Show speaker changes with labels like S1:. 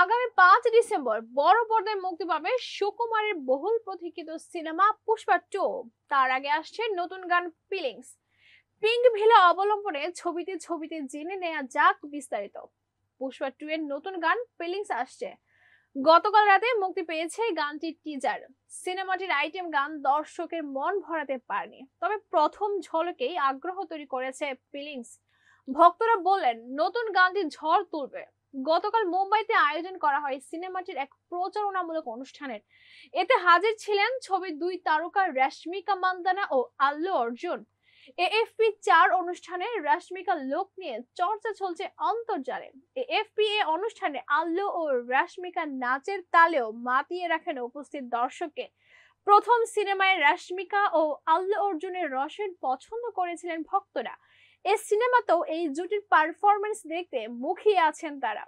S1: আগামী 5 ডিসেম্বর বড় পর্দায় মুক্তি পাবে সুকুমারের বহুল প্রতীক্ষিত সিনেমা পুষ্পা 2। তার আগে আসছে নতুন গান ফিলিংস। পিঙ্ক ভিলা অবলম্বনে ছবিতে ছবিতে জেনে নেওয়া যাক বিস্তারিত। পুষ্পা 2 এর নতুন গান ফিলিংস আসছে। গতকাল রাতে মুক্তি পেয়েছে গানটির টিজার। সিনেমাটির আইটেম গান দর্শকের মন ভরাতে পারেনি, তবে প্রথম ঝলকেই আগ্রহ তৈরি করেছে ফিলিংস। ভক্তরা বললেন নতুন গানটি ঝড় তুলবে। গতকাল মুম্বাইতে আয়োজন করা হয় সিনেমাটির এক প্রচারণামূলক অনুষ্ঠানের। এতে হাজির ছিলেন ছবির দুই তারকা রশ্মিকা মান্দানা ও আল্লু অর্জুন। AFP 4 অনুষ্ঠানে রশ্মিকা লুক নিয়ে চর্চা চলছে অন্তর্জালে। AFP অনুষ্ঠানে আল্লু ও রশ্মিকা নাচের তালেও মাতিয়ে রাখেন উপস্থিত দর্শককে। প্রথম সিনেমায় রশ্মিকা ও আল্লু অর্জুনের রসের পছন্দ করেছিলেন ভক্তরা। এই সিনেমাতেও এই জুটির পারফরমেন্স দেখতে মুখিয়ে আছেন তারা।